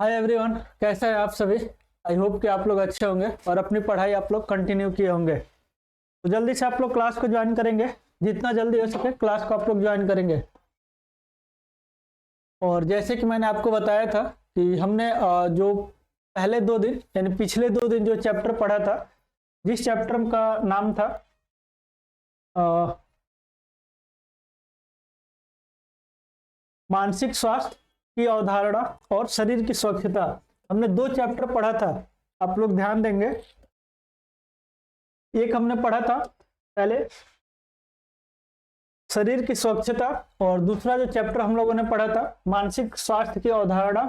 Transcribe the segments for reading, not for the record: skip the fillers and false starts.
Hi everyone, कैसे हैं आप सभी। आई होप कि आप लोग अच्छे होंगे और अपनी पढ़ाई आप लोग कंटिन्यू किए होंगे। तो जल्दी से आप लोग क्लास को ज्वाइन करेंगे, जितना जल्दी हो सके क्लास को आप लोग ज्वाइन करेंगे। और जैसे कि मैंने आपको बताया था कि हमने जो पहले 2 दिन यानी पिछले 2 दिन जो चैप्टर पढ़ा था, जिस चैप्टर का नाम था मानसिक स्वास्थ्य की अवधारणा और शरीर की स्वच्छता, हमने 2 चैप्टर पढ़ा था। आप लोग ध्यान देंगे, एक हमने पढ़ा था पहले शरीर की स्वच्छता और दूसरा जो चैप्टर हम लोगों ने पढ़ा था मानसिक स्वास्थ्य की अवधारणा।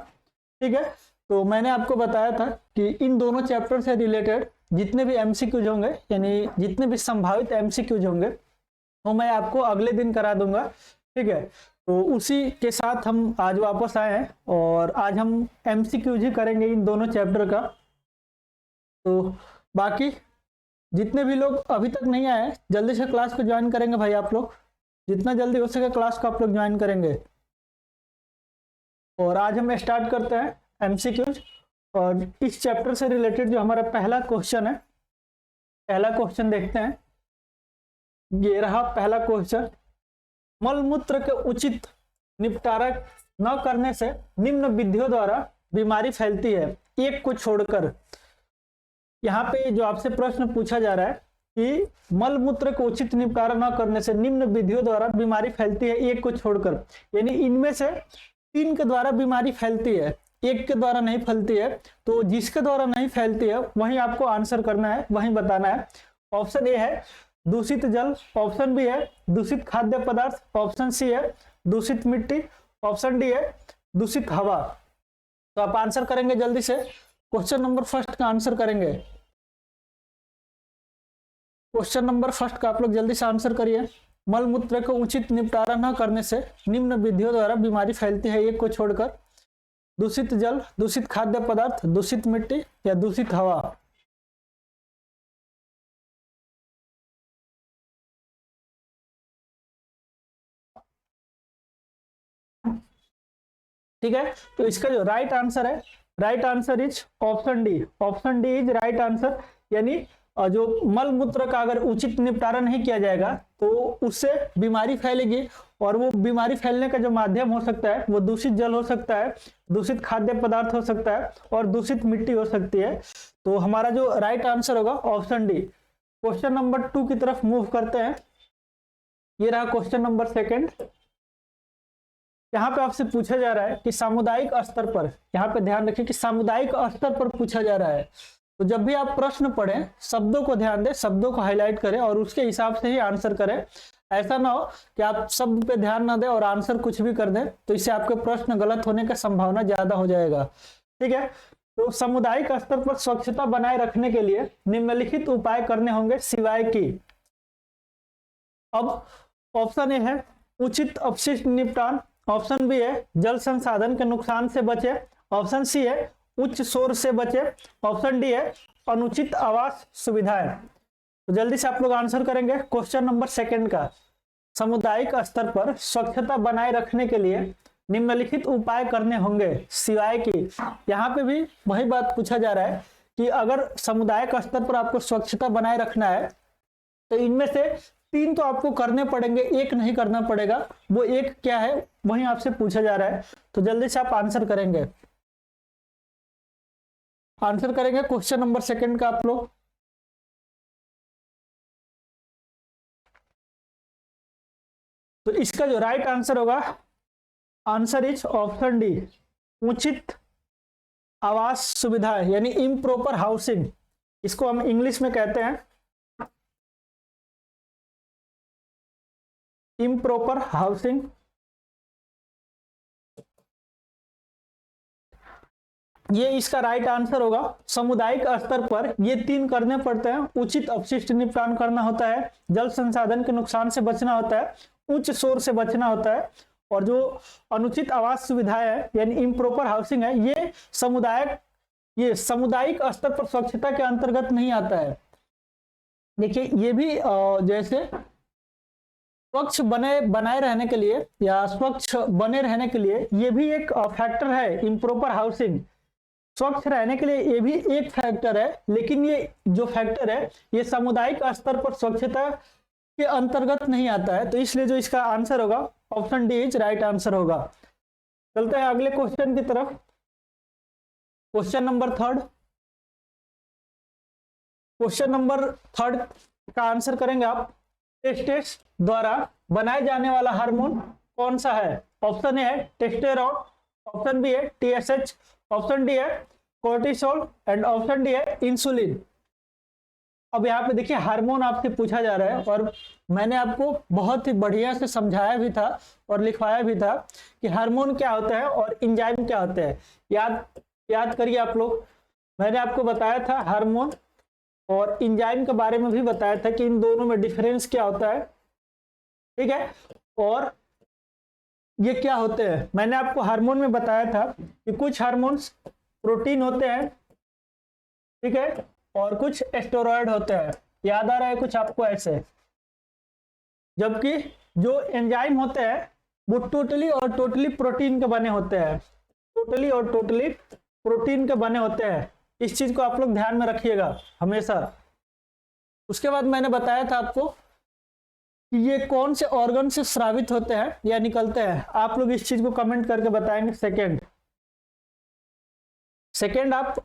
ठीक है, तो मैंने आपको बताया था कि इन दोनों चैप्टर से रिलेटेड जितने भी एमसीक्यूज होंगे यानी जितने भी संभावित एमसीक्यूज होंगे वो मैं आपको अगले दिन करा दूंगा। ठीक है, तो उसी के साथ हम आज वापस आए हैं और आज हम एमसीक्यूज ही करेंगे इन दोनों चैप्टर का। तो बाकी जितने भी लोग अभी तक नहीं आए जल्दी से क्लास को ज्वाइन करेंगे भाई। आप लोग जितना जल्दी हो सके क्लास को आप लोग ज्वाइन करेंगे। और आज हम स्टार्ट करते हैं एमसीक्यूज और इस चैप्टर से रिलेटेड जो हमारा पहला क्वेश्चन है, पहला क्वेश्चन देखते हैं। ये रहा पहला क्वेश्चन, मल मूत्र के उचित निपटारा न करने से निम्न विधियों द्वारा बीमारी फैलती है, एक को छोड़कर। यहाँ पे जो आपसे प्रश्न पूछा जा रहा है कि मल मूत्र को उचित निपटारा न करने से निम्न विधियों द्वारा बीमारी फैलती है, एक को छोड़कर, यानी इनमें से 3 के द्वारा बीमारी फैलती है, एक के द्वारा नहीं फैलती है। तो जिसके द्वारा नहीं फैलती है वही आपको आंसर करना है, वही बताना है। ऑप्शन ए है दूषित जल, ऑप्शन बी है दूषित खाद्य पदार्थ, ऑप्शन सी है दूषित मिट्टी, ऑप्शन डी है दूषित हवा। तो आप आंसर करेंगे जल्दी से, क्वेश्चन नंबर फर्स्ट का आंसर करेंगे। क्वेश्चन नंबर फर्स्ट का आप लोग जल्दी से आंसर करिए। मल मूत्र को उचित निपटारा न करने से निम्न विधियों द्वारा बीमारी फैलती है, एक को छोड़कर। दूषित जल, दूषित खाद्य पदार्थ, दूषित मिट्टी या दूषित हवा। ठीक है, तो इसका जो राइट आंसर है, right answer is option D. Option D is right answer, यानी जो मल मूत्र का अगर उचित निपटारा नहीं किया जाएगा तो उससे बीमारी फैलेगी। और वो बीमारी फैलने का जो माध्यम हो सकता है वो दूषित जल हो सकता है, दूषित खाद्य पदार्थ हो सकता है और दूषित मिट्टी हो सकती है। तो हमारा जो राइट आंसर होगा ऑप्शन डी। क्वेश्चन नंबर 2 की तरफ मूव करते हैं। ये रहा क्वेश्चन नंबर सेकेंड। यहाँ पे आपसे पूछा जा रहा है कि सामुदायिक स्तर पर, यहाँ पे ध्यान रखिए कि सामुदायिक स्तर पर पूछा जा रहा है। तो जब भी आप प्रश्न पढ़ें शब्दों को ध्यान दें, शब्दों को हाईलाइट करें और उसके हिसाब से ही आंसर करें। ऐसा ना हो कि आप शब्द पे ध्यान ना दें और आंसर कुछ भी कर दें, तो इससे आपके प्रश्न गलत होने का संभावना ज्यादा हो जाएगा। ठीक है, तो सामुदायिक स्तर पर स्वच्छता बनाए रखने के लिए निम्नलिखित उपाय करने होंगे सिवाय की। अब ऑप्शन ए है उचित अपशिष्ट निपटान, ऑप्शन बी है जल संसाधन के नुकसान से बचे, ऑप्शन सी है उच्च शोर से बचे, ऑप्शन डी है अनुचित आवास सुविधाएं। तो जल्दी से आप लोग आंसर करेंगे क्वेश्चन नंबर सेकंड का। सामुदायिक स्तर पर स्वच्छता बनाए रखने के लिए निम्नलिखित उपाय करने होंगे सिवाय की। यहाँ पे भी वही बात पूछा जा रहा है कि अगर सामुदायिक स्तर पर आपको स्वच्छता बनाए रखना है तो इनमें से 3 तो आपको करने पड़ेंगे, एक नहीं करना पड़ेगा। वो एक क्या है वही आपसे पूछा जा रहा है, तो जल्दी से आप आंसर करेंगे। आंसर करेंगे क्वेश्चन नंबर सेकंड का आप लोग। तो इसका जो राइट आंसर होगा, आंसर इज ऑप्शन डी उचित आवास सुविधा, यानी इम्प्रॉपर हाउसिंग। इसको हम इंग्लिश में कहते हैं इम्प्रॉपर हाउसिंग। ये इसका राइट आंसर होगा। सामुदायिक स्तर पर ये 3 करने पड़ते हैं। उचित अपशिष्ट निपटान करना होता है, जल संसाधन के नुकसान से बचना होता है, उच्च शोर से बचना होता है, और जो अनुचित आवास सुविधाएं है यानी इम्प्रॉपर हाउसिंग है, ये सामुदायिक स्तर पर स्वच्छता के अंतर्गत नहीं आता है। देखिए ये भी जैसे स्वच्छ बनाए रहने के लिए या स्वच्छ बने रहने के लिए ये भी एक फैक्टर है इम्प्रॉपर हाउसिंग। स्वच्छ रहने के लिए ये भी एक फैक्टर है, लेकिन ये जो फैक्टर है ये सामुदायिक स्तर पर स्वच्छता के अंतर्गत नहीं आता है, तो इसलिए जो इसका आंसर होगा option D is right answer होगा। चलते हैं अगले क्वेश्चन की तरफ। Question number third. Question number third का आंसर करेंगे आप। टेस्टेस द्वारा बनाए जाने वाला हार्मोन कौन सा है? ऑप्शन ए है टेस्टेरोन, ऑप्शन बी है टीएसएच, ऑप्शन डी है कोर्टिसोल एंड ऑप्शन डी है इंसुलिन। अब यहाँ पे देखिए हार्मोन आपसे पूछा जा रहा है और मैंने आपको बहुत ही बढ़िया से समझाया भी था और लिखवाया भी था कि हार्मोन क्या होता है और एंजाइम क्या होता है। याद करिए आप लोग, मैंने आपको बताया था हार्मोन और एंजाइम के बारे में भी बताया था कि इन दोनों में डिफरेंस क्या होता है, ठीक है। और ये क्या होते हैं, मैंने आपको हार्मोन में बताया था कि कुछ हार्मोन्स प्रोटीन होते हैं, ठीक है, और कुछ स्टेरॉयड होते हैं। याद आ रहा है कुछ आपको ऐसे? जबकि जो एंजाइम होते हैं वो टोटली और टोटली प्रोटीन के बने होते हैं, टोटली और टोटली प्रोटीन के बने होते हैं। इस चीज को आप लोग ध्यान में रखिएगा हमेशा। उसके बाद मैंने बताया था आपको कि ये कौन से ऑर्गन से स्रावित होते हैं या निकलते हैं। आप लोग इस चीज को कमेंट करके बताएंगे। सेकेंड आप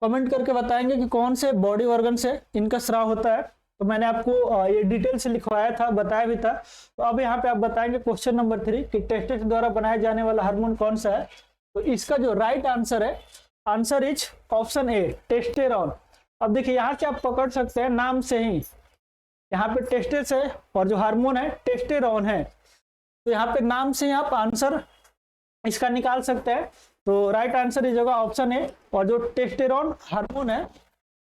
कमेंट करके बताएंगे कि कौन से बॉडी ऑर्गन से इनका स्राव होता है। तो मैंने आपको ये डिटेल से लिखवाया था, बताया भी था। तो अब यहाँ पे आप बताएंगे क्वेश्चन नंबर 3 कि टेस्टिस द्वारा बनाया जाने वाला हार्मोन कौन सा है। तो इसका जो राइट आंसर है, आंसर इज ऑप्शन ए टेस्टेरोन। अब देखिए यहाँ से आप पकड़ सकते हैं नाम से ही, यहाँ पे टेस्टिस है और जो हार्मोन है टेस्टेरोन है, तो यहाँ पे नाम से ही आप आंसर इसका निकाल सकते हैं। तो राइट आंसर इज होगा ऑप्शन ए। और जो टेस्टेरोन हार्मोन है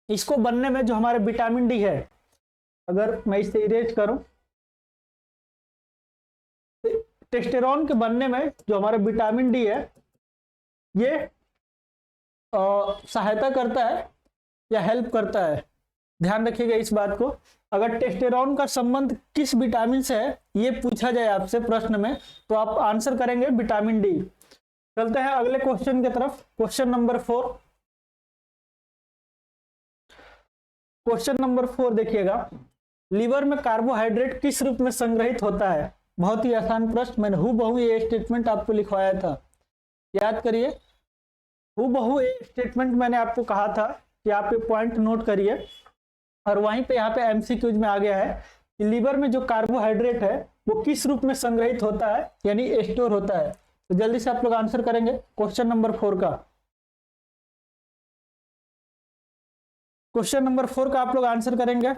इसको बनने में जो हमारे विटामिन डी है, अगर मैं इसे इरेज करूं, टेस्टेरोन के बनने में जो हमारा विटामिन डी है ये सहायता करता है या हेल्प करता है। ध्यान रखिएगा इस बात को। अगर टेस्टेरोन का संबंध किस विटामिन से है ये पूछा जाए आपसे प्रश्न में, तो आप आंसर करेंगे विटामिन डी। चलते हैं अगले क्वेश्चन की तरफ। Question number 4। क्वेश्चन नंबर 4 देखिएगा, लीवर में कार्बोहाइड्रेट किस रूप में संग्रहित होता है? बहुत ही आसान प्रश्न, मैंने हूबहू ये स्टेटमेंट आपको लिखवाया था, याद करिए। हूबहू ये स्टेटमेंट मैंने आपको कहा था कि आप ये पॉइंट नोट करिए, और वहीं पे यहाँ पे एमसीक्यूज में आ गया है कि लीवर में जो कार्बोहाइड्रेट है वो किस रूप में संग्रहित होता है, यानी स्टोर होता है। तो जल्दी से आप लोग आंसर करेंगे क्वेश्चन नंबर 4 का। क्वेश्चन नंबर 4 का आप लोग आंसर करेंगे।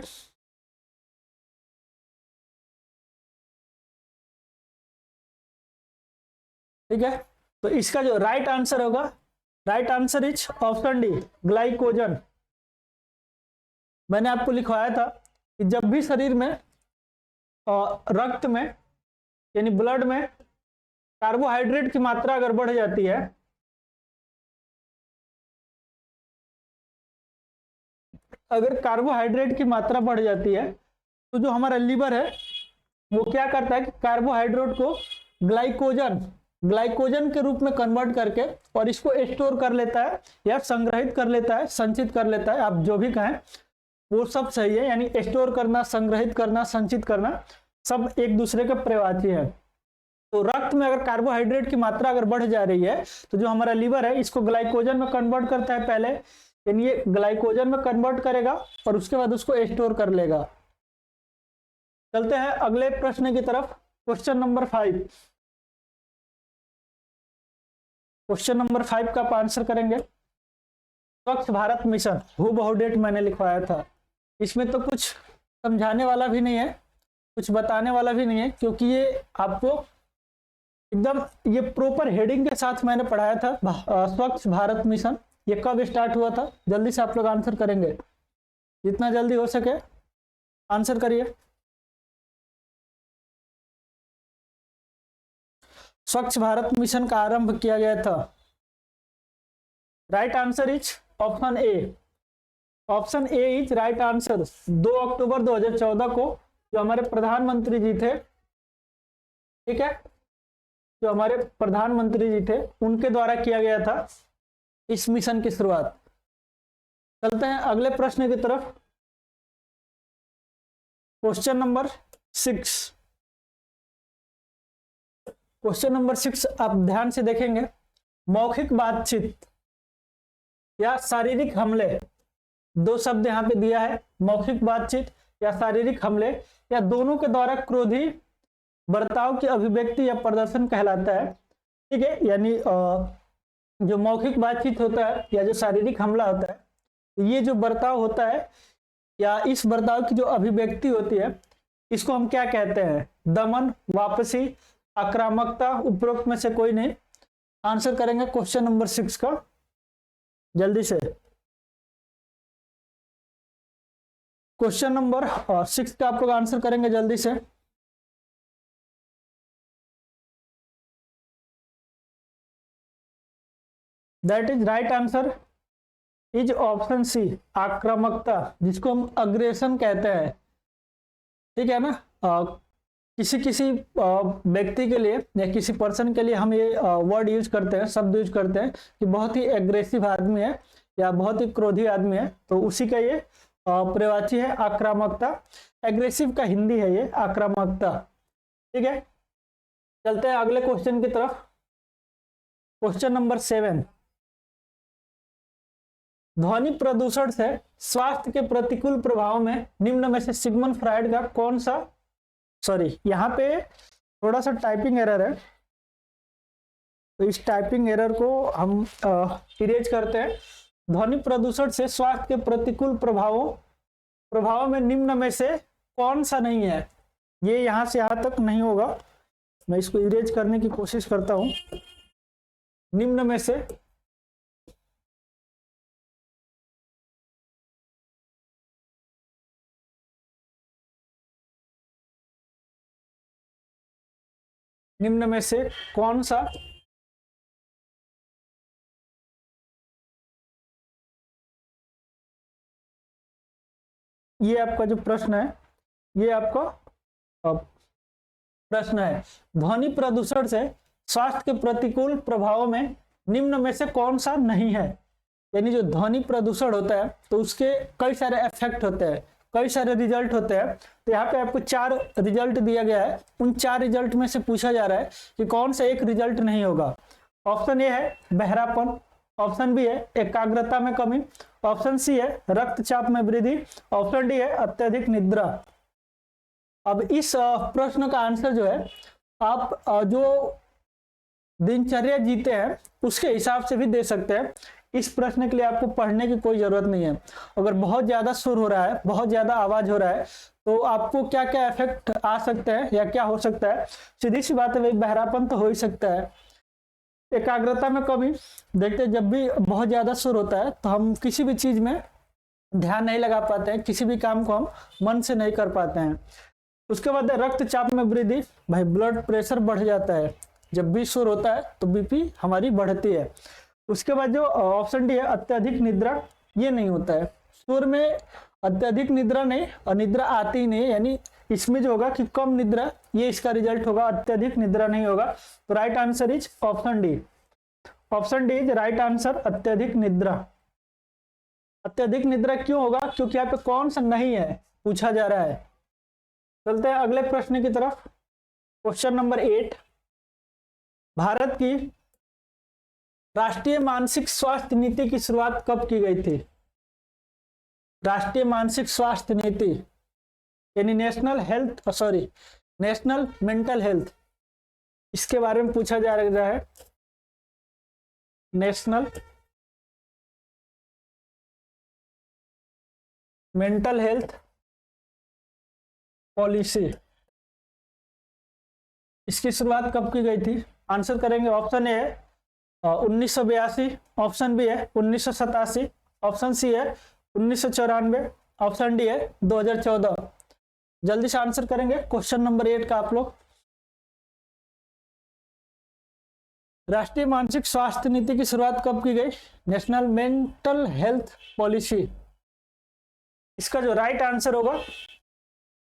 ठीक है, तो इसका जो राइट आंसर होगा, right answer is option D glycogen. मैंने आपको लिखवाया था कि जब भी शरीर में रक्त में यानी ब्लड में कार्बोहाइड्रेट की मात्रा अगर बढ़ जाती है, अगर कार्बोहाइड्रेट की मात्रा बढ़ जाती है तो जो हमारा लीवर है वो क्या करता है कि कार्बोहाइड्रेट को ग्लाइकोजन के रूप में कन्वर्ट करके और इसको स्टोर कर लेता है या संग्रहित कर लेता है, संचित कर लेता है, आप जो भी कहें वो सब सही है। यानी स्टोर करना, संग्रहित करना, संचित करना सब एक दूसरे के पर्यायवाची है। तो रक्त में अगर कार्बोहाइड्रेट की मात्रा अगर बढ़ जा रही है तो जो हमारा लीवर है इसको ग्लाइकोजन में कन्वर्ट करता है पहले, यानी ये ग्लाइकोजन में कन्वर्ट करेगा और उसके बाद उसको स्टोर कर लेगा। चलते हैं अगले प्रश्न की तरफ। Question number 5। क्वेश्चन नंबर 5 का आप आंसर करेंगे। स्वच्छ भारत मिशन, हूबहू डेट मैंने लिखवाया था। इसमें तो कुछ समझाने वाला भी नहीं है, कुछ बताने वाला भी नहीं है, क्योंकि ये आपको एकदम ये प्रॉपर हेडिंग के साथ मैंने पढ़ाया था। स्वच्छ भारत मिशन ये कब स्टार्ट हुआ था? जल्दी से आप लोग आंसर करेंगे, जितना जल्दी हो सके आंसर करिए। स्वच्छ भारत मिशन का आरंभ किया गया था। Right answer is option A. Option A is right answer. 2 अक्टूबर 2014 को जो हमारे प्रधानमंत्री जी थे, ठीक है, जो हमारे प्रधानमंत्री जी थे उनके द्वारा किया गया था। इस मिशन की शुरुआत। चलते हैं अगले प्रश्न की तरफ। Question number 6। क्वेश्चन नंबर 6 आप ध्यान से देखेंगे। मौखिक बातचीत या शारीरिक हमले, दो शब्द यहाँ पे दिया है, मौखिक बातचीत या शारीरिक हमले, या दोनों के द्वारा क्रोधी बर्ताव की अभिव्यक्ति या प्रदर्शन कहलाता है। ठीक है, यानी जो मौखिक बातचीत होता है या जो शारीरिक हमला होता है, ये जो बर्ताव होता है या इस बर्ताव की जो अभिव्यक्ति होती है, इसको हम क्या कहते हैं? दमन, वापसी, आक्रामकता, उपरोक्त में से कोई नहीं। आंसर करेंगे क्वेश्चन नंबर 6 का जल्दी से। क्वेश्चन नंबर 6 का आप लोग आंसर करेंगे जल्दी से। That is right answer is option C, आक्रामकता, जिसको हम अग्रेशन कहते हैं। ठीक है ना, किसी व्यक्ति के लिए या किसी पर्सन के लिए हम ये वर्ड यूज करते हैं, शब्द यूज करते हैं कि बहुत ही एग्रेसिव आदमी है या बहुत ही क्रोधी आदमी है, तो उसी का ये पर्यायवाची है आक्रामकता। एग्रेसिव का हिंदी है ये आक्रामकता। ठीक है, चलते हैं अगले क्वेश्चन की तरफ। Question number 7। ध्वनि प्रदूषण से स्वास्थ्य के प्रतिकूल प्रभाव में निम्न में से सिगमंड फ्रायड का कौन सा, सॉरी यहाँ पे थोड़ा सा टाइपिंग एरर है, तो इस टाइपिंग एरर को हम इरेज करते हैं। ध्वनि प्रदूषण से स्वास्थ्य के प्रतिकूल प्रभावों में निम्न में से कौन सा नहीं है? ये यहाँ से यहाँ तक नहीं होगा, मैं इसको इरेज करने की कोशिश करता हूं। निम्न में से कौन सा ये आपका जो प्रश्न है, ये आपका प्रश्न है, ध्वनि प्रदूषण से स्वास्थ्य के प्रतिकूल प्रभावों में निम्न में से कौन सा नहीं है? यानी जो ध्वनि प्रदूषण होता है तो उसके कई सारे इफेक्ट होते हैं, कई सारे रिजल्ट होते हैं। तो यहाँ पे आपको 4 रिजल्ट दिया गया है, उन 4 रिजल्ट में से पूछा जा रहा है कि कौन सा एक रिजल्ट नहीं होगा। ऑप्शन ए है बहरापन, ऑप्शन बी है एकाग्रता में कमी, ऑप्शन सी है रक्तचाप में वृद्धि, ऑप्शन डी है अत्यधिक निद्रा। अब इस प्रश्न का आंसर जो है आप जो दिनचर्या जीते हैं उसके हिसाब से भी दे सकते हैं। इस प्रश्न के लिए आपको पढ़ने की कोई जरूरत नहीं है। अगर बहुत ज्यादा सुर हो रहा है, बहुत ज्यादा आवाज हो रहा है, तो आपको क्या क्या इफेक्ट आ सकते हैं या क्या हो सकता है? सीधी सी बात है भाई, बहरापन तो हो ही सकता है। एकाग्रता में कमी, देखते हैं जब भी बहुत ज्यादा सुर होता है तो हम किसी भी चीज में ध्यान नहीं लगा पाते हैं, किसी भी काम को हम मन से नहीं कर पाते हैं। उसके बाद रक्तचाप में वृद्धि, भाई ब्लड प्रेशर बढ़ जाता है, जब भी सुर होता है तो बीपी हमारी बढ़ती है। उसके बाद जो ऑप्शन डी है अत्यधिक निद्रा, ये नहीं होता है, सुर में अत्यधिक निद्रा नहीं, अनिद्रा आती ही नहीं, यानी इसमें जो होगा कि कम निद्रा, ये इसका रिजल्ट होगा, अत्यधिक निद्रा नहीं होगा। तो right answer is option D. Option D is right answer, अत्यधिक निद्रा। अत्यधिक निद्रा क्यों होगा? क्योंकि यहाँ पे कौन सा नहीं है पूछा जा रहा है। चलते हैं अगले प्रश्न की तरफ। Question number 8। भारत की राष्ट्रीय मानसिक स्वास्थ्य नीति की शुरुआत कब की गई थी? राष्ट्रीय मानसिक स्वास्थ्य नीति यानी नेशनल मेंटल हेल्थ, इसके बारे में पूछा जा रहा है। नेशनल मेंटल हेल्थ पॉलिसी, इसकी शुरुआत कब की गई थी? आंसर करेंगे ऑप्शन ए है 1982, ऑप्शन बी है 1987, ऑप्शन सी है 1994, ऑप्शन डी है 2014। जल्दी से आंसर करेंगे क्वेश्चन नंबर 8 का आप लोग। राष्ट्रीय मानसिक स्वास्थ्य नीति की शुरुआत कब की गई? National mental health policy. इसका जो राइट आंसर होगा,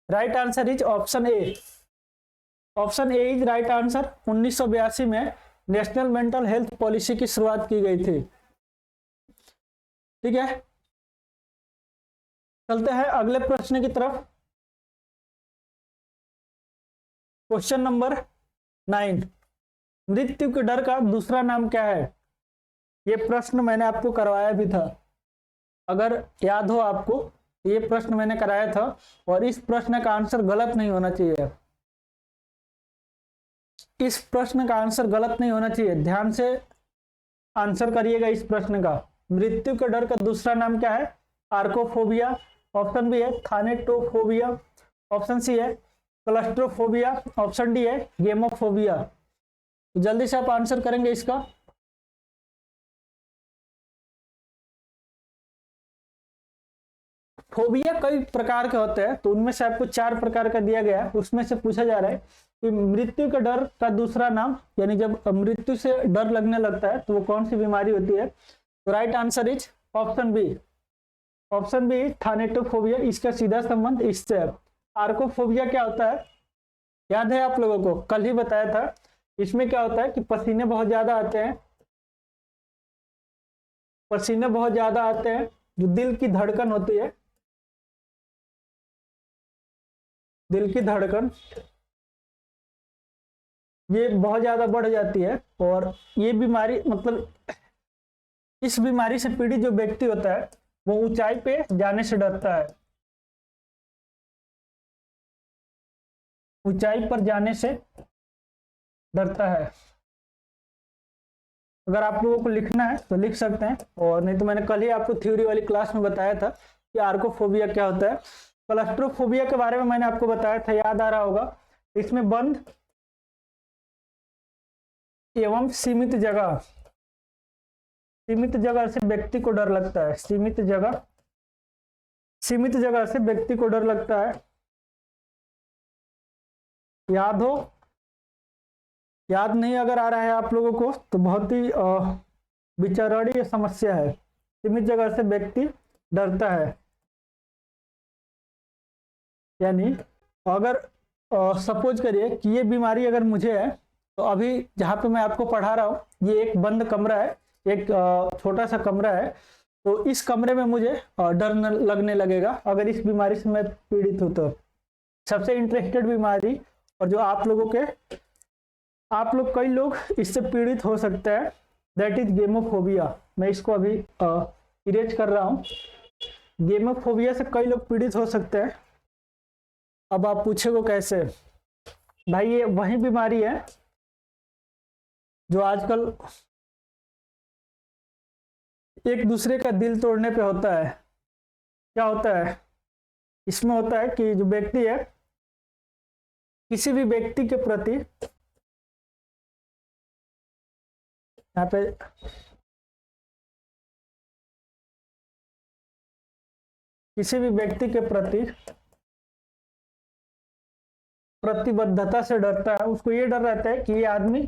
right answer is option A. Option A is right answer. 1982 में नेशनल मेंटल हेल्थ पॉलिसी की शुरुआत की गई थी। ठीक है, चलते हैं अगले प्रश्न की तरफ। क्वेश्चन नंबर 9, मृत्यु के डर का दूसरा नाम क्या है? ये प्रश्न मैंने आपको करवाया भी था, अगर याद हो आपको, ये प्रश्न मैंने कराया था और इस प्रश्न का आंसर गलत नहीं होना चाहिए। इस प्रश्न का आंसर गलत नहीं होना चाहिए, ध्यान से आंसर करिएगा इस प्रश्न का। मृत्यु के डर का दूसरा नाम क्या है? आर्कोफोबिया, ऑप्शन बी है थानेटोफोबिया, ऑप्शन सी है क्लस्ट्रोफोबिया, ऑप्शन डी है गेमोफोबिया। जल्दी से आप आंसर करेंगे इसका। फोबिया कई प्रकार के होते हैं, तो उनमें से आपको 4 प्रकार का दिया गया है, उसमें से पूछा जा रहा है कि मृत्यु के डर का दूसरा नाम, यानी जब मृत्यु से डर लगने लगता है तो वो कौन सी बीमारी होती है? तो right answer is option B, option B thanatophobia. इसका सीधा संबंध इससे है। आर्कोफोबिया क्या होता है? याद है आप लोगों को, कल ही बताया था। इसमें क्या होता है कि पसीने बहुत ज्यादा आते हैं, पसीने बहुत ज्यादा आते हैं, जो दिल की धड़कन होती है, दिल की धड़कन ये बहुत ज्यादा बढ़ जाती है। और ये बीमारी, मतलब इस बीमारी से पीड़ित जो व्यक्ति होता है वो ऊंचाई पे जाने से डरता है, ऊंचाई पर जाने से डरता है। अगर आप लोगों को लिखना है तो लिख सकते हैं, और नहीं तो मैंने कल ही आपको थ्योरी वाली क्लास में बताया था कि आर्कोफोबिया क्या होता है। क्लस्ट्रोफोबिया के बारे में मैंने आपको बताया था, याद आ रहा होगा। इसमें बंद एवं सीमित जगह, सीमित जगह से व्यक्ति को डर लगता है, सीमित जगह, सीमित जगह से व्यक्ति को डर लगता है। याद हो, याद नहीं अगर आ रहा है आप लोगों को तो बहुत ही विचारणीय समस्या है। सीमित जगह से व्यक्ति डरता है, यानी अगर सपोज करिए कि ये बीमारी अगर मुझे है, तो अभी जहाँ पे मैं आपको पढ़ा रहा हूँ ये एक बंद कमरा है, एक छोटा सा कमरा है, तो इस कमरे में मुझे डर लगने लगेगा अगर इस बीमारी से मैं पीड़ित हूँ तो। सबसे इंटरेस्टेड बीमारी, और जो आप लोगों के, आप लोग कई लोग इससे पीड़ित हो सकते हैं, दैट इज गेमोफोबिया। मैं इसको अभी इरेज कर रहा हूँ। गेमोफोबिया से कई लोग पीड़ित हो सकते हैं। अब आप पूछेगो कैसे? भाई ये वही बीमारी है जो आजकल एक दूसरे का दिल तोड़ने पे होता है। क्या होता है इसमें? होता है कि जो व्यक्ति है किसी भी व्यक्ति के प्रति, यहाँ पे किसी भी व्यक्ति के प्रति प्रतिबद्धता से डरता है। उसको ये डर रहता है कि ये आदमी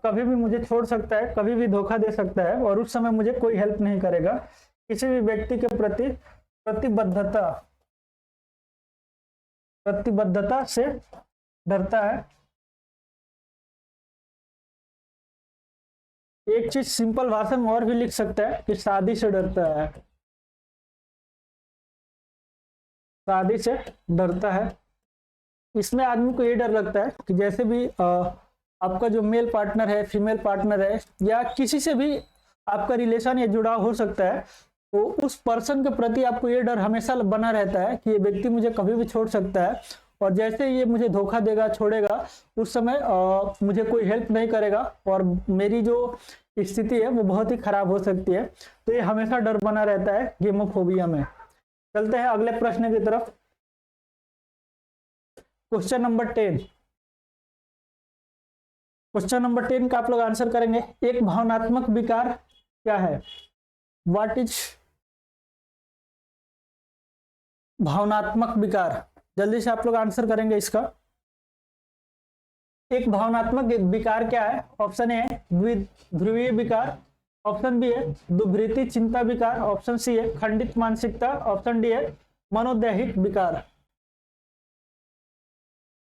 कभी भी मुझे छोड़ सकता है, कभी भी धोखा दे सकता है, और उस समय मुझे कोई हेल्प नहीं करेगा। किसी भी व्यक्ति के प्रति प्रतिबद्धता, प्रतिबद्धता से डरता है। एक चीज सिंपल भाषा में और भी लिख सकता है कि शादी से डरता है, शादी से डरता है। इसमें आदमी को ये डर लगता है कि जैसे भी आपका जो मेल पार्टनर है, फीमेल पार्टनर है, या किसी से भी आपका रिलेशन या जुड़ाव हो सकता है, तो उस पर्सन के प्रति आपको ये डर हमेशा बना रहता है कि ये व्यक्ति मुझे कभी भी छोड़ सकता है, और जैसे ये मुझे धोखा देगा, छोड़ेगा, उस समय मुझे कोई हेल्प नहीं करेगा और मेरी जो स्थिति है वो बहुत ही खराब हो सकती है। तो ये हमेशा डर बना रहता है गेमोफोबिया में। चलते हैं अगले प्रश्न की तरफ। क्वेश्चन नंबर 10, क्वेश्चन नंबर 10 का आप लोग आंसर करेंगे। एक भावनात्मक विकार क्या है? व्हाट इज भावनात्मक विकार? जल्दी से आप लोग आंसर करेंगे इसका। एक भावनात्मक विकार क्या है? ऑप्शन ए ध्रुवीय विकार, ऑप्शन बी है दुर्वृत्ति चिंता विकार, ऑप्शन सी है खंडित मानसिकता, ऑप्शन डी है मनोदैहिक विकार।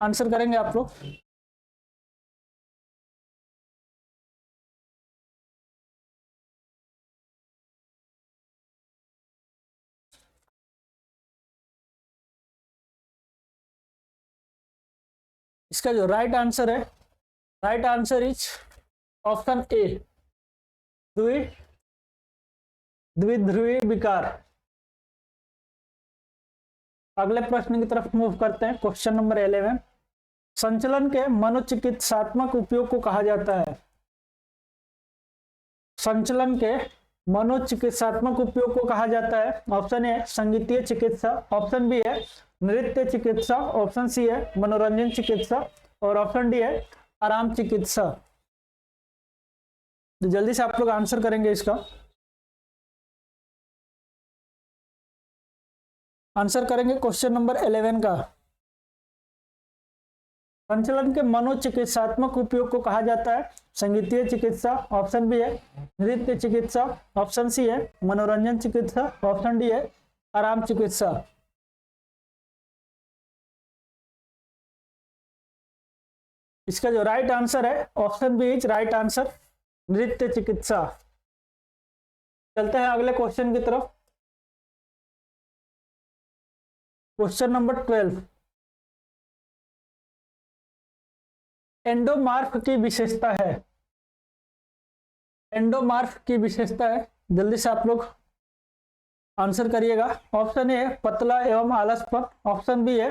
आंसर करेंगे आप लोग। इसका जो राइट आंसर है, right answer is option A, द्वि द्विध्रुवी विकार। अगले प्रश्न की तरफ मूव करते हैं। क्वेश्चन नंबर 11, संचलन के मनोचिकित्सात्मक उपयोग को कहा जाता है। संचलन के मनोचिकित्सात्मक उपयोग को कहा जाता है। ऑप्शन ए संगीतीय चिकित्सा, ऑप्शन बी है नृत्य चिकित्सा, ऑप्शन सी है मनोरंजन चिकित्सा और ऑप्शन डी है आराम चिकित्सा। तो जल्दी से आप लोग आंसर करेंगे इसका। आंसर करेंगे क्वेश्चन नंबर 11 का। संचलन के मनोचिकित्सात्मक उपयोग को कहा जाता है संगीतीय चिकित्सा, ऑप्शन बी है नृत्य चिकित्सा, ऑप्शन सी है मनोरंजन चिकित्सा, ऑप्शन डी है आराम चिकित्सा। इसका जो राइट आंसर है option B is right answer, नृत्य चिकित्सा। चलते हैं अगले क्वेश्चन की तरफ। क्वेश्चन नंबर 12, एंडोमार्फ की विशेषता है। एंडोमार्फ की विशेषता है, जल्दी से आप लोग आंसर करिएगा। ऑप्शन ए पतला एवं आलसपन, ऑप्शन बी है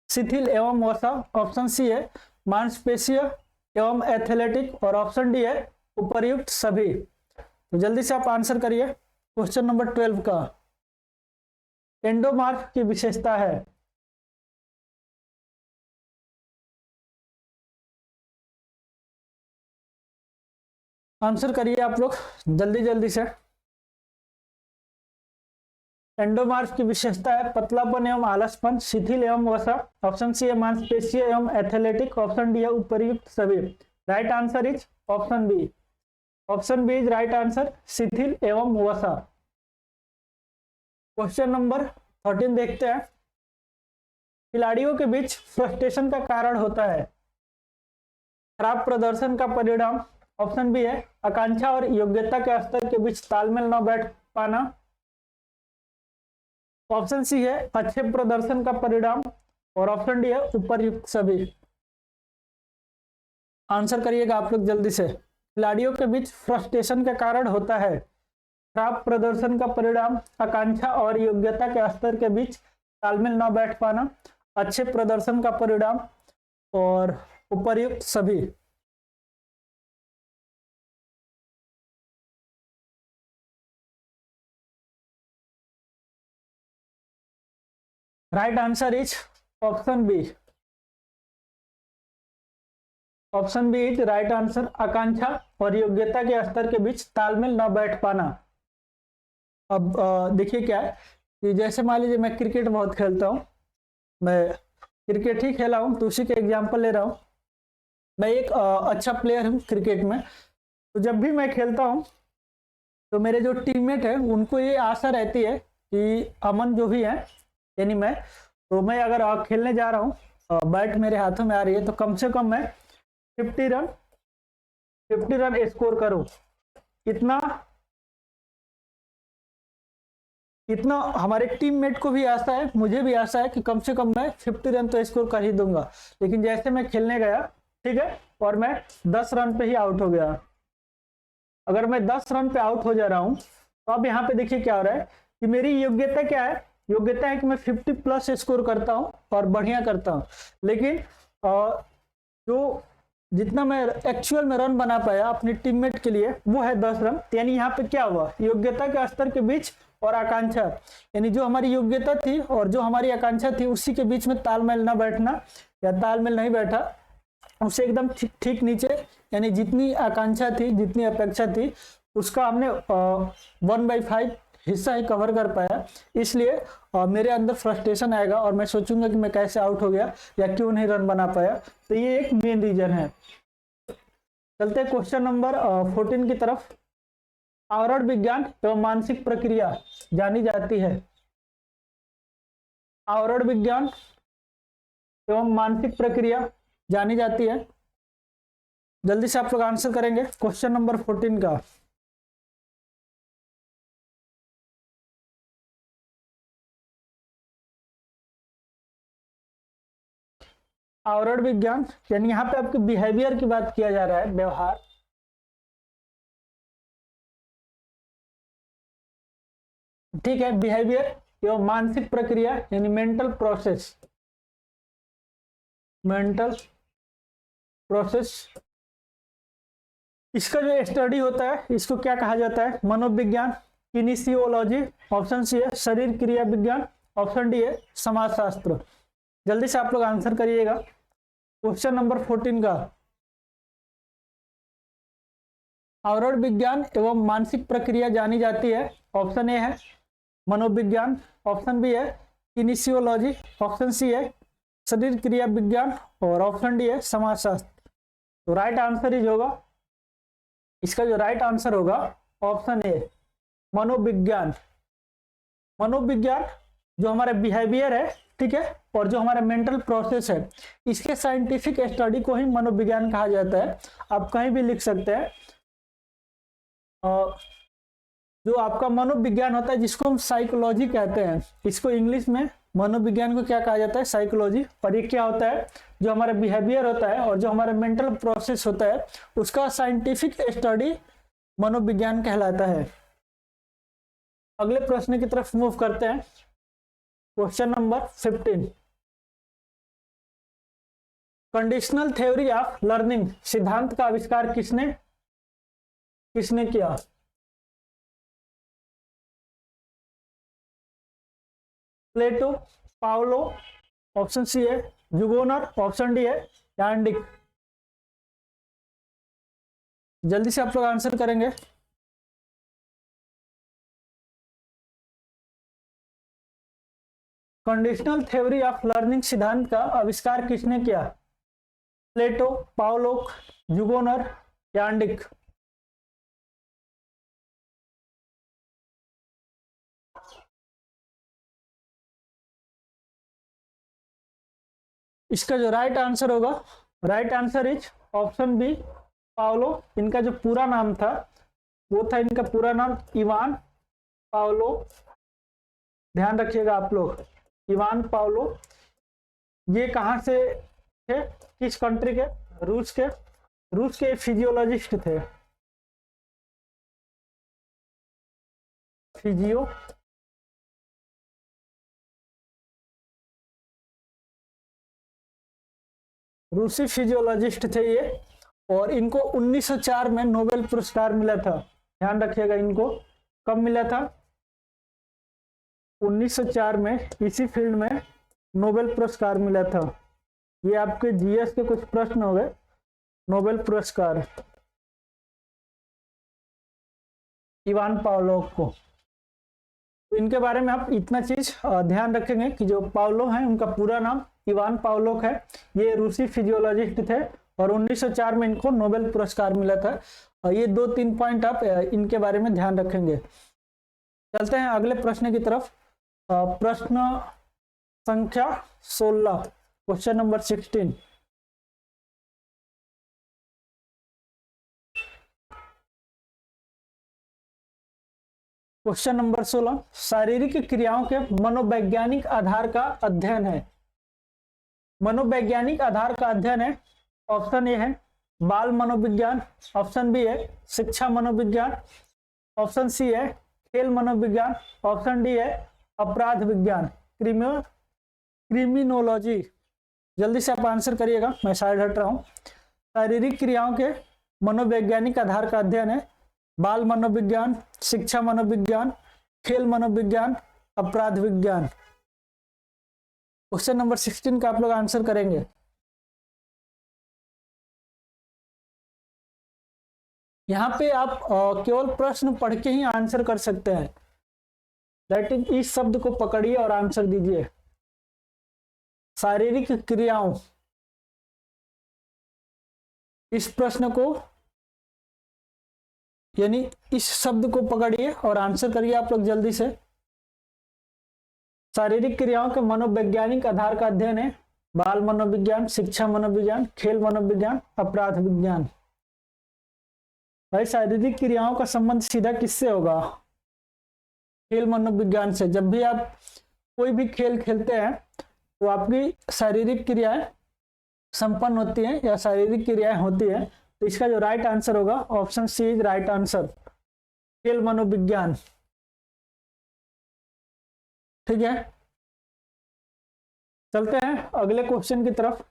शिथिल एवं वसा, ऑप्शन सी है मांसपेशीय एवं एथलेटिक और ऑप्शन डी है उपर्युक्त सभी। तो जल्दी से आप आंसर करिए क्वेश्चन नंबर 12 का। एंडोमार्फ की विशेषता है। आंसर करिए आप लोग जल्दी जल्दी से। एंडोमार्फ की विशेषता है पतलापन एवं आलसपन, शिथिल एवं वसा, ऑप्शन सी है मांसपेशीय एवं एथलेटिक, ऑप्शन डी है उपर्युक्त सभी। Right answer is option B. Option B is right answer, शिथिल एवं वसा। क्वेश्चन नंबर 13 देखते हैं। खिलाड़ियों के बीच फ्रस्ट्रेशन का कारण होता है। खराब प्रदर्शन का परिणाम, ऑप्शन बी है आकांक्षा और योग्यता के स्तर के बीच तालमेल न बैठ पाना, ऑप्शन सी है अच्छे प्रदर्शन का परिणाम और ऑप्शन डी है उपर्युक्त सभी। आंसर करिएगा आप लोग जल्दी से। खिलाड़ियों के बीच फ्रस्ट्रेशन का कारण होता है खराब प्रदर्शन का परिणाम, आकांक्षा और योग्यता के स्तर के बीच तालमेल न बैठ पाना, अच्छे प्रदर्शन का परिणाम और उपर्युक्त सभी। Right answer is option B. Option B is right answer, आकांक्षा और योग्यता के स्तर के बीच तालमेल न बैठ पाना। अब देखिए क्या है कि जैसे मान लीजिए मैं क्रिकेट बहुत खेलता हूँ, मैं क्रिकेट ही खेला हूँ तो उसी के एग्जाम्पल ले रहा हूँ। मैं एक अच्छा प्लेयर हूँ क्रिकेट में, तो जब भी मैं खेलता हूँ तो मेरे जो टीममेट है उनको ये आशा रहती है कि अमन जो भी है यानी मैं, तो मैं अगर खेलने जा रहा हूँ बैट मेरे हाथों में आ रही है तो कम से कम मैं 50 रन स्कोर करूं। इतना हमारे टीममेट को भी आशा है, मुझे भी आशा है कि कम से कम मैं 50 रन तो स्कोर कर ही दूंगा। लेकिन जैसे मैं खेलने गया, ठीक है, और मैं 10 रन पे ही आउट हो गया। अगर मैं 10 रन पे आउट हो जा रहा हूं तो अब यहाँ पे देखिए क्या हो रहा है कि मेरी योग्यता क्या है, योग्यता है कि मैं 50 प्लस स्कोर करता हूं और बढ़िया करता हूं, लेकिन जो जितना मैं एक्चुअल में रन बना पाया अपने टीममेट के लिए वो है 10 रन। यानी यहाँ पे क्या हुआ, योग्यता के स्तर के बीच और आकांक्षा, यानी जो हमारी योग्यता थी और जो हमारी आकांक्षा थी उसी के बीच में तालमेल ना बैठना या तालमेल नहीं बैठा, उससे एकदम ठीक नीचे, यानी जितनी आकांक्षा थी जितनी अपेक्षा थी उसका हमने 1/5 हिस्सा ही कवर कर पाया। इसलिए मेरे अंदर फ्रस्ट्रेशन आएगा और मैं सोचूंगा कि मैं कैसे आउट हो गया या क्यों नहीं रन बना पाया। तो ये एक मेन रीजन है। चलते हैं क्वेश्चन नंबर 14 की तरफ। आवरण विज्ञान एवं मानसिक प्रक्रिया जानी जाती है। आवरण विज्ञान एवं मानसिक प्रक्रिया जानी जाती है। जल्दी से आप लोग आंसर करेंगे क्वेश्चन नंबर 14 का। आवरण विज्ञान, यानी यहाँ पे आपके बिहेवियर की बात किया जा रहा है, व्यवहार। ठीक है, बिहेवियर एवं मानसिक प्रक्रिया यानी मेंटल प्रोसेस, मेंटल प्रोसेस। इसका जो स्टडी होता है इसको क्या कहा जाता है? मनोविज्ञान, किनेसियोलॉजी, ऑप्शन सी है शरीर क्रिया विज्ञान, ऑप्शन डी है समाजशास्त्र। जल्दी से आप लोग आंसर करिएगा। क्वेश्चन नंबर 14 का, आवरण विज्ञान एवं मानसिक प्रक्रिया जानी जाती है। ऑप्शन ए है मनोविज्ञान, ऑप्शन बी है किनेसियोलॉजी, ऑप्शन सी है शरीर क्रिया विज्ञान और ऑप्शन डी है समाजशास्त्र। तो राइट आंसर इज होगा, इसका जो राइट आंसर होगा ऑप्शन ए मनोविज्ञान। मनोविज्ञान जो हमारा बिहेवियर है, ठीक है, और जो हमारा मेंटल प्रोसेस है, इसके साइंटिफिक स्टडी को ही मनोविज्ञान कहा जाता है। आप कहीं भी लिख सकते हैं। जो आपका मनोविज्ञान होता है जिसको हम साइकोलॉजी कहते हैं, इसको इंग्लिश में मनोविज्ञान को क्या कहा जाता है? साइकोलॉजी। और ये क्या होता है? जो हमारा बिहेवियर होता है और जो हमारा मेंटल प्रोसेस होता है उसका साइंटिफिक स्टडी मनोविज्ञान कहलाता है। अगले प्रश्न की तरफ मूव करते हैं। Question number 15, conditional theory of learning सिद्धांत का आविष्कार किसने किया? प्लेटो, पावलो, ऑप्शन सी है जुगोनर, ऑप्शन डी है यांडिक। जल्दी से आप लोग आंसर करेंगे। कंडीशनल थ्योरी ऑफ लर्निंग सिद्धांत का आविष्कार किसने किया? प्लेटो, पावलो, जुगोनर, यांडिक। इसका जो राइट आंसर होगा, right answer is option B Pavlov. इनका जो पूरा नाम था वो था, इनका पूरा नाम इवान पावलो। ध्यान रखिएगा आप लोग, इवान पावलो। ये कहाँ से थे? किस कंट्री के? रूस के फिजियोलॉजिस्ट थे। रूसी फिजियोलॉजिस्ट थे ये, और इनको 1904 में नोबेल पुरस्कार मिला था। ध्यान रखिएगा, इनको कब मिला था? 1904 में इसी फील्ड में नोबेल पुरस्कार मिला था। ये आपके जीएस के कुछ प्रश्न हो गए। नोबेल पुरस्कार इवान पावलोव को। तो इनके बारे में आप इतना चीज ध्यान रखेंगे कि जो पावलो हैं उनका पूरा नाम इवान पावलोव है। ये रूसी फिजियोलॉजिस्ट थे और 1904 में इनको नोबेल पुरस्कार मिला था। ये 2-3 पॉइंट आप इनके बारे में ध्यान रखेंगे। चलते हैं अगले प्रश्न की तरफ। प्रश्न संख्या 16, क्वेश्चन नंबर 16। क्वेश्चन नंबर 16, शारीरिक क्रियाओं के मनोवैज्ञानिक आधार का अध्ययन है। मनोवैज्ञानिक आधार का अध्ययन है। ऑप्शन ए है बाल मनोविज्ञान, ऑप्शन बी है शिक्षा मनोविज्ञान, ऑप्शन सी है खेल मनोविज्ञान, ऑप्शन डी है अपराध विज्ञान, क्रिमिनोलॉजी। जल्दी से आप आंसर करिएगा, मैं साइड हट रहा हूं। शारीरिक क्रियाओं के मनोवैज्ञानिक आधार का अध्ययन है। बाल मनोविज्ञान, शिक्षा मनोविज्ञान, खेल मनोविज्ञान, अपराध विज्ञान। क्वेश्चन नंबर 16 का आप लोग आंसर करेंगे। यहाँ पे आप केवल प्रश्न पढ़ के ही आंसर कर सकते हैं। दैट इज, इस शब्द को पकड़िए और आंसर दीजिए। शारीरिक क्रियाओं, इस प्रश्न को यानी इस शब्द को पकड़िए और आंसर करिए आप लोग जल्दी से। शारीरिक क्रियाओं के मनोवैज्ञानिक आधार का अध्ययन है। बाल मनोविज्ञान, शिक्षा मनोविज्ञान, खेल मनोविज्ञान, अपराध विज्ञान। भाई शारीरिक क्रियाओं का संबंध सीधा किससे होगा? खेल मनोविज्ञान से। जब भी आप कोई भी खेल खेलते हैं तो आपकी शारीरिक क्रियाएं संपन्न होती हैं या शारीरिक क्रियाएं होती हैं। तो इसका जो राइट आंसर होगा option C is right answer, खेल मनोविज्ञान। ठीक है, चलते हैं अगले क्वेश्चन की तरफ।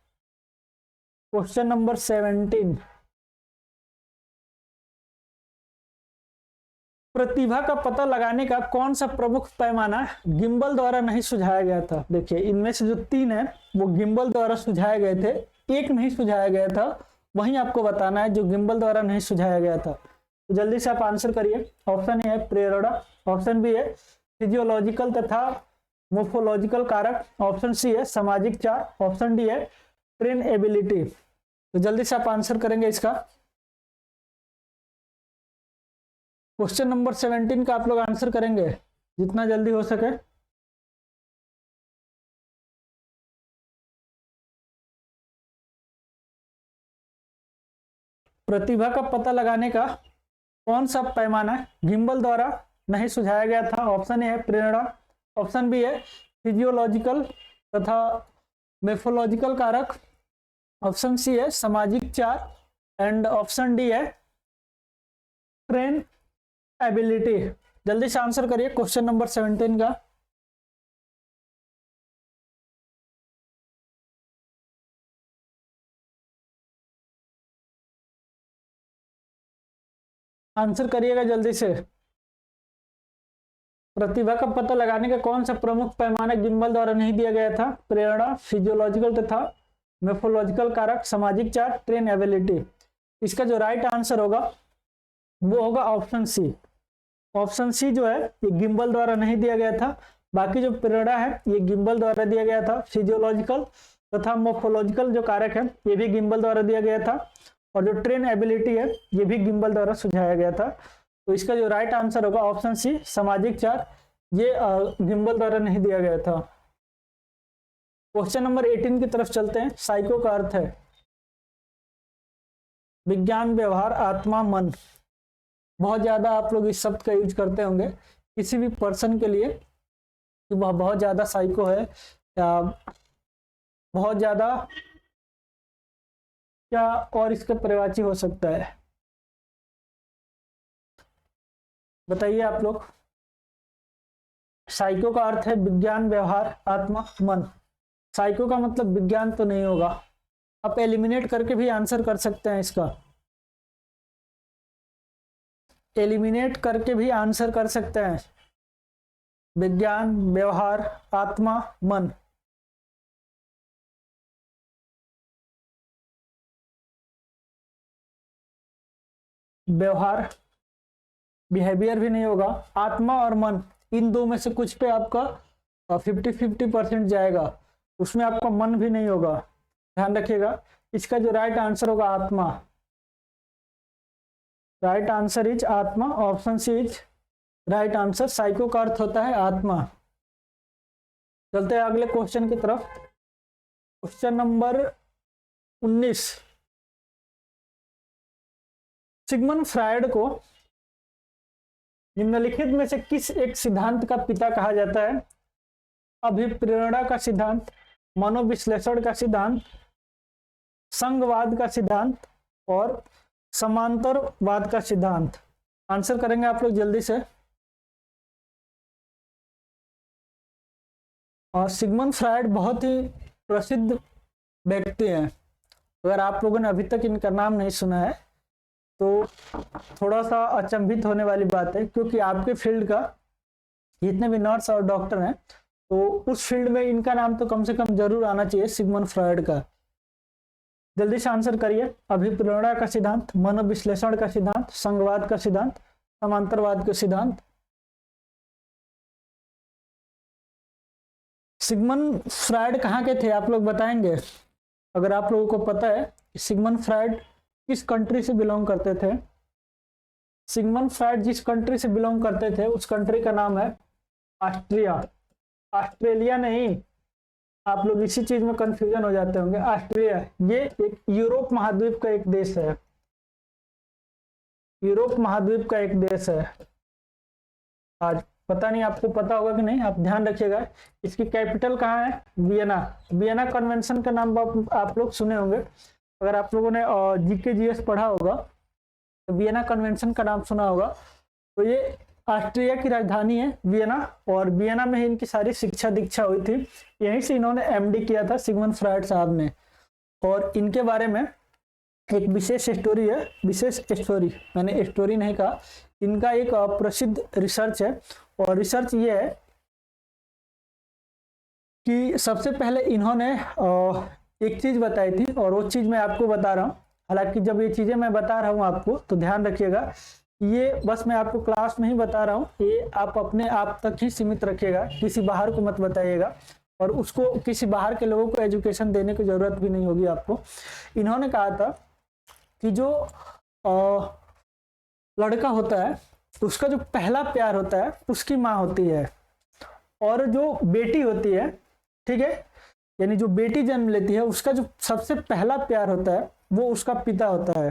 क्वेश्चन नंबर 17, प्रतिभा का पता लगाने का कौन सा प्रमुख पैमाना गिम्बल द्वारा नहीं सुझाया गया था। देखिए इनमें से जो 3 है वो गिम्बल द्वारा सुझाए गए थे, एक नहीं सुझाया गया था, वहीं आपको बताना है जो गिम्बल द्वारा नहीं सुझाया गया था। तो जल्दी से आप आंसर करिए। ऑप्शन ए है प्रेरणा, ऑप्शन बी है फिजियोलॉजिकल तथा मोर्फोलॉजिकल कारक, ऑप्शन सी है सामाजिक चार, ऑप्शन डी है ट्रेन एबिलिटी। तो जल्दी से आप आंसर करेंगे इसका। क्वेश्चन नंबर 17 का आप लोग आंसर करेंगे जितना जल्दी हो सके। प्रतिभा का पता लगाने का कौन सा पैमाना गिम्बल द्वारा नहीं सुझाया गया था। ऑप्शन ए है प्रेरणा, ऑप्शन बी है फिजियोलॉजिकल तथा मेफोलॉजिकल कारक, ऑप्शन सी है सामाजिक चार एंड ऑप्शन डी है ट्रेन एबिलिटी। जल्दी से आंसर करिए क्वेश्चन नंबर 17 का। आंसर करिएगा जल्दी से। प्रतिभा का पता लगाने का कौन सा प्रमुख पैमाना गिम्बल द्वारा नहीं दिया गया था। प्रेरणा, फिजियोलॉजिकल तथा मेफोलॉजिकल कारक, सामाजिक चार्ट, ट्रेन एबिलिटी। इसका जो राइट आंसर होगा वो होगा ऑप्शन सी। ऑप्शन सी जो है ये गिम्बल द्वारा नहीं दिया गया था, बाकी जो प्रेरणा है ये गिम्बल द्वारा दिया गया था, फिजियोलॉजिकल तथा मोर्फोलॉजिकल जो कारक है ये भी गिम्बल द्वारा दिया गया था, और जो ट्रेन एबिलिटी है ये भी गिम्बल द्वारा सुझाया गया था। तो इसका जो राइट आंसर होगा ऑप्शन सी सामाजिक चार, ये गिम्बल द्वारा नहीं दिया गया था। क्वेश्चन नंबर 18 की तरफ चलते हैं। साइको का अर्थ है विज्ञान, व्यवहार, आत्मा, मन। बहुत ज्यादा आप लोग इस शब्द का यूज करते होंगे किसी भी पर्सन के लिए कि वह बहुत ज्यादा साइको है या बहुत ज्यादा क्या और इसका पर्यायवाची हो सकता है, बताइए आप लोग। साइको का अर्थ है विज्ञान, व्यवहार, आत्मा, मन। साइको का मतलब विज्ञान तो नहीं होगा, आप एलिमिनेट करके भी आंसर कर सकते हैं इसका, एलिमिनेट करके भी आंसर कर सकते हैं। विज्ञान, व्यवहार, आत्मा, मन। व्यवहार, बिहेवियर भी नहीं होगा। आत्मा और मन इन दो में से कुछ पे आपका 50-50% जाएगा, उसमें आपका मन भी नहीं होगा, ध्यान रखिएगा। इसका जो राइट आंसर होगा आत्मा, राइट आंसर इज आत्मा, option C is right answer. Psycho का अर्थ होता है आत्मा। चलते हैं अगले क्वेश्चन की तरफ। क्वेश्चन नंबर 19, सिगमंड फ्रायड को निम्नलिखित में से किस एक सिद्धांत का पिता कहा जाता है। अभिप्रेरणा का सिद्धांत, मनोविश्लेषण का सिद्धांत, संघवाद का सिद्धांत और समांतरवाद का सिद्धांत। आंसर करेंगे आप लोग जल्दी से। और सिगमंड फ्रायड बहुत ही प्रसिद्ध व्यक्ति हैं, अगर आप लोगों ने अभी तक इनका नाम नहीं सुना है तो थोड़ा सा अचंभित होने वाली बात है, क्योंकि आपके फील्ड का जितने भी नर्स और डॉक्टर हैं तो उस फील्ड में इनका नाम तो कम से कम जरूर आना चाहिए, सिगमंड फ्रायड का। जल्दी से आंसर करिए। अभिप्रेरणा का सिद्धांत, मनोविश्लेषण का सिद्धांत, संघवाद का सिद्धांत, समांतरवाद का सिद्धांत। सिगमंड फ्रायड कहाँ के थे आप लोग बताएंगे। अगर आप लोगों को पता है कि सिगमंड फ्रायड किस कंट्री से बिलोंग करते थे। सिगमंड फ्रायड जिस कंट्री से बिलोंग करते थे उस कंट्री का नाम है ऑस्ट्रिया। ऑस्ट्रेलिया नहीं, आप लोग इसी चीज में कंफ्यूजन हो जाते होंगे। ऑस्ट्रिया ये एक यूरोप महाद्वीप का एक देश है, यूरोप महाद्वीप का एक देश है। आज पता नहीं आपको पता होगा कि नहीं, आप ध्यान रखिएगा। इसकी कैपिटल कहाँ है? वियना। वियना कन्वेंशन का नाम आप लोग सुने होंगे, अगर आप लोगों ने जीके जीएस पढ़ा होगा तो वियना कन्वेंशन का नाम सुना होगा। तो ये ऑस्ट्रिया की राजधानी है वियना, और वियना में ही इनकी सारी शिक्षा दीक्षा हुई थी, यहीं से इन्होंने एमडी किया था सिगमंड फ्रायड साहब ने। और इनके बारे में एक विशेष स्टोरी है, विशेष स्टोरी, मैंने स्टोरी नहीं कहा, इनका एक प्रसिद्ध रिसर्च है। और रिसर्च ये है कि सबसे पहले इन्होंने एक चीज बताई थी, और वो चीज मैं आपको बता रहा हूँ। हालांकि जब ये चीजें मैं बता रहा हूँ आपको तो ध्यान रखिएगा, ये बस मैं आपको क्लास में ही बता रहा हूँ, ये आप अपने आप तक ही सीमित रखिएगा, किसी बाहर को मत बताइएगा, और उसको किसी बाहर के लोगों को एजुकेशन देने की जरूरत भी नहीं होगी आपको। इन्होंने कहा था कि जो लड़का होता है उसका जो पहला प्यार होता है उसकी माँ होती है, और जो बेटी होती है, ठीक है, यानी जो बेटी जन्म लेती है उसका जो सबसे पहला प्यार होता है वो उसका पिता होता है।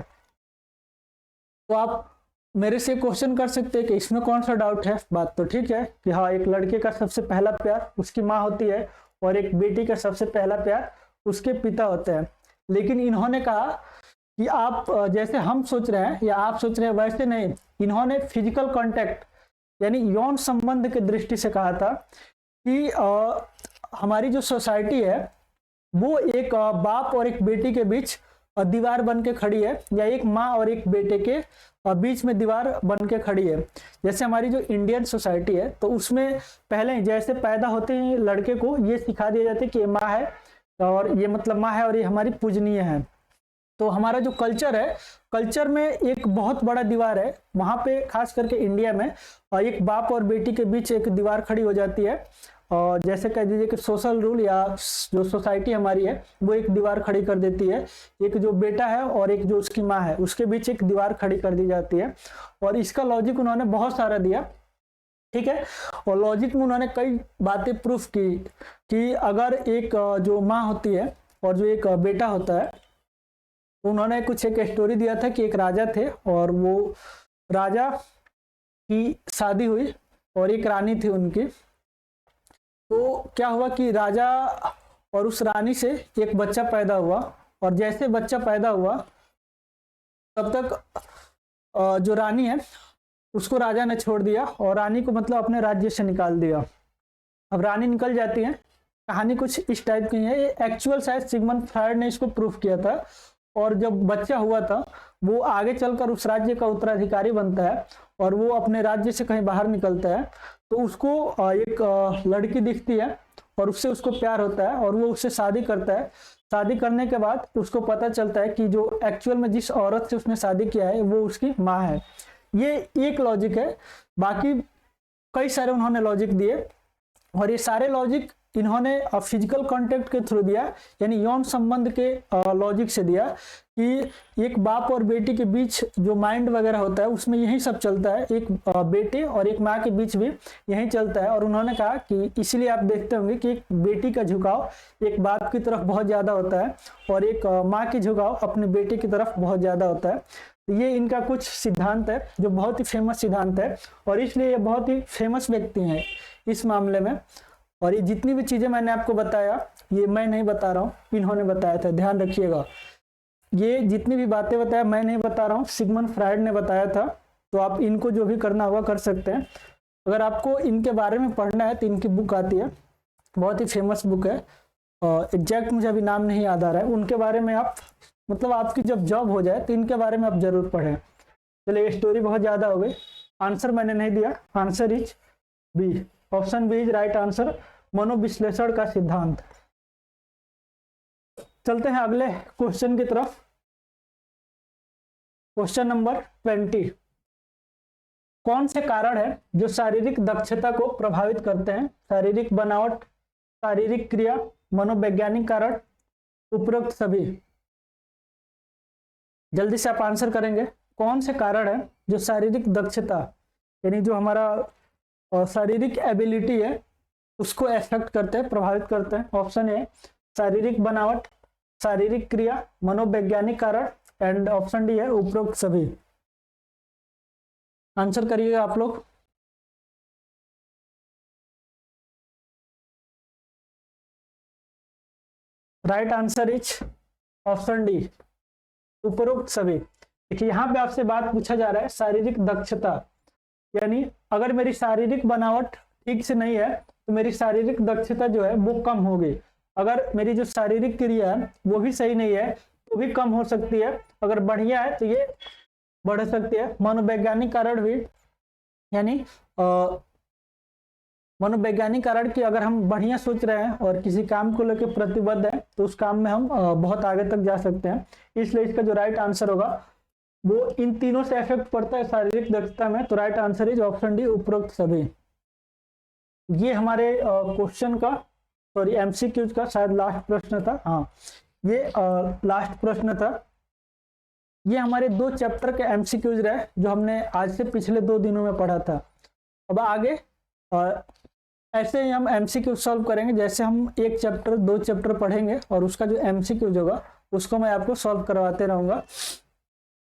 तो आप मेरे से क्वेश्चन कर सकते हैं कि इसमें कौन सा डाउट है? बात तो ठीक है कि हाँ, एक लड़के का सबसे पहला प्यार उसकी माँ होती है, और एक बेटी का सबसे पहला प्यार उसके पिता होते हैं। लेकिन इन्होंने कहा कि आप जैसे हम सोच रहे हैं या आप सोच रहे हैं वैसे नहीं, इन्होंने फिजिकल कांटेक्ट यानी यौन संबंध की दृष्टि से कहा था कि हमारी जो सोसाइटी है वो एक बाप और एक बेटी के बीच दीवार बन के खड़ी है, या एक माँ और एक बेटे के बीच में दीवार बन के खड़ी है। जैसे हमारी जो इंडियन सोसाइटी है तो उसमें पहले जैसे पैदा होते ही लड़के को ये सिखा दिया जाता है कि ये माँ है, और ये मतलब माँ है और ये हमारी पूजनीय है। तो हमारा जो कल्चर है, कल्चर में एक बहुत बड़ा दीवार है, वहां पे खास करके इंडिया में एक बाप और बेटी के बीच एक दीवार खड़ी हो जाती है, और जैसे कह दीजिए कि सोशल रूल या जो सोसाइटी हमारी है वो एक दीवार खड़ी कर देती है, एक जो बेटा है और एक जो उसकी माँ है उसके बीच एक दीवार खड़ी कर दी जाती है। और इसका लॉजिक उन्होंने बहुत सारा दिया, ठीक है, और लॉजिक में उन्होंने कई बातें प्रूफ की कि अगर एक जो माँ होती है और जो एक बेटा होता है, उन्होंने कुछ एक स्टोरी दिया था कि एक राजा थे और वो राजा की शादी हुई और एक रानी थी उनकी। तो क्या हुआ कि राजा और उस रानी से एक बच्चा पैदा हुआ, और जैसे बच्चा पैदा हुआ तब तक जो रानी है उसको राजा ने छोड़ दिया, और रानी को मतलब अपने राज्य से निकाल दिया। अब रानी निकल जाती है, कहानी कुछ इस टाइप की है, ये एक्चुअल शायद सिगमंड फ्रायड ने इसको प्रूफ किया था। और जब बच्चा हुआ था वो आगे चलकर उस राज्य का उत्तराधिकारी बनता है, और वो अपने राज्य से कहीं बाहर निकलता है तो उसको एक लड़की दिखती है और उससे उसको प्यार होता है, और वो उससे शादी करता है। शादी करने के बाद उसको पता चलता है कि जो एक्चुअल में जिस औरत से उसने शादी किया है वो उसकी माँ है। ये एक लॉजिक है, बाकी कई सारे उन्होंने लॉजिक दिए, और ये सारे लॉजिक इन्होंने फिजिकल कांटेक्ट के थ्रू दिया, यानी यौन संबंध के लॉजिक से दिया कि एक बाप और बेटी के बीच जो माइंड वगैरह होता है उसमें यही सब चलता है, एक बेटे और एक माँ के बीच भी यही चलता है। और उन्होंने कहा कि इसलिए आप देखते होंगे कि एक बेटी का झुकाव एक बाप की तरफ बहुत ज्यादा होता है, और एक माँ की झुकाव अपने बेटे की तरफ बहुत ज्यादा होता है। तो ये इनका कुछ सिद्धांत है जो बहुत ही फेमस सिद्धांत है, और इसलिए ये बहुत ही फेमस व्यक्ति हैं इस मामले में। और ये जितनी भी चीजें मैंने आपको बताया ये मैं नहीं बता रहा हूँ, इन्होंने बताया था, ध्यान रखिएगा। ये जितनी भी बातें बताया मैं नहीं बता रहा हूँ, सिगमंड फ्रायड ने बताया था। तो आप इनको जो भी करना होगा कर सकते हैं। अगर आपको इनके बारे में पढ़ना है तो इनकी बुक आती है, बहुत ही फेमस बुक है, एग्जैक्ट मुझे अभी नाम नहीं याद आ रहा है। उनके बारे में आप मतलब आपकी जब जॉब हो जाए तो इनके बारे में आप जरूर पढ़ें। चलिए, स्टोरी बहुत ज्यादा हो गई, आंसर मैंने नहीं दिया, answer is B, option B is right answer, मनोविश्लेषण का सिद्धांत। चलते हैं अगले क्वेश्चन की तरफ। क्वेश्चन नंबर 20, कौन से कारण है जो शारीरिक दक्षता को प्रभावित करते हैं? शारीरिक बनावट, शारीरिक क्रिया, मनोवैज्ञानिक कारण, उपरोक्त सभी। जल्दी से आप आंसर करेंगे। कौन से कारण है जो शारीरिक दक्षता यानी जो हमारा शारीरिक एबिलिटी है उसको एफेक्ट करते हैं, प्रभावित करते हैं? ऑप्शन ए शारीरिक बनावट, शारीरिक क्रिया, मनोवैज्ञानिक कारण, एंड ऑप्शन डी है उपरोक्त सभी। आंसर करिएगा आप लोग। Right answer is option D, उपरोक्त सभी। देखिए यहाँ पे आपसे बात पूछा जा रहा है शारीरिक दक्षता, यानी अगर मेरी शारीरिक बनावट ठीक से नहीं है तो मेरी शारीरिक दक्षता जो है वो कम होगी। अगर मेरी जो शारीरिक क्रिया है वो भी सही नहीं है तो भी कम हो सकती है, अगर बढ़िया है तो ये बढ़ सकती है। मनोवैज्ञानिक कारण भी, यानी मनोवैज्ञानिक कारण कि अगर हम बढ़िया सोच रहे हैं और किसी काम को लेकर प्रतिबद्ध है तो उस काम में हम बहुत आगे तक जा सकते हैं। इसलिए इसका जो राइट आंसर होगा वो इन तीनों से इफेक्ट पड़ता है शारीरिक दक्षता में, तो right answer is option D, उपरोक्त सभी। ये हमारे क्वेश्चन का, सॉरी एमसीक्यूज का शायद लास्ट प्रश्न था। हाँ, ये लास्ट प्रश्न था। ये हमारे 2 चैप्टर के एमसीक्यूज रहे जो हमने आज से पिछले 2 दिनों में पढ़ा था। अब आगे ऐसे ही हम एमसीक्यू सॉल्व करेंगे, जैसे हम 1 चैप्टर 2 चैप्टर पढ़ेंगे और उसका जो एमसीक्यूज होगा उसको मैं आपको सॉल्व करवाते रहूंगा।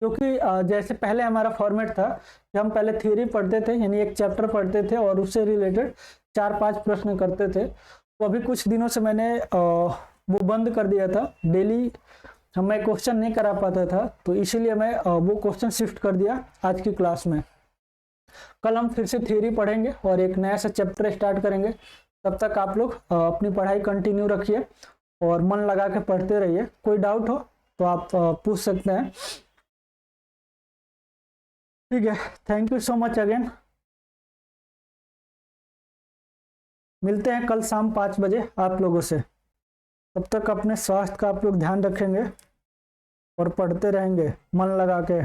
क्योंकि जैसे पहले हमारा फॉर्मेट था कि हम पहले थ्योरी पढ़ते थे, यानी 1 चैप्टर पढ़ते थे और उससे रिलेटेड 4-5 प्रश्न करते थे। तो अभी कुछ दिनों से मैंने वो बंद कर दिया था, डेली मैं क्वेश्चन नहीं करा पाता था, तो इसीलिए मैं वो क्वेश्चन शिफ्ट कर दिया आज की क्लास में। कल हम फिर से थ्योरी पढ़ेंगे और एक नया सा चैप्टर स्टार्ट करेंगे। तब तक आप लोग अपनी पढ़ाई कंटिन्यू रखिए और मन लगा के पढ़ते रहिए। कोई डाउट हो तो आप पूछ सकते हैं। ठीक है, thank you so much again. मिलते हैं कल शाम 5 बजे आप लोगों से। तब तक अपने स्वास्थ्य का आप लोग ध्यान रखेंगे और पढ़ते रहेंगे मन लगा के।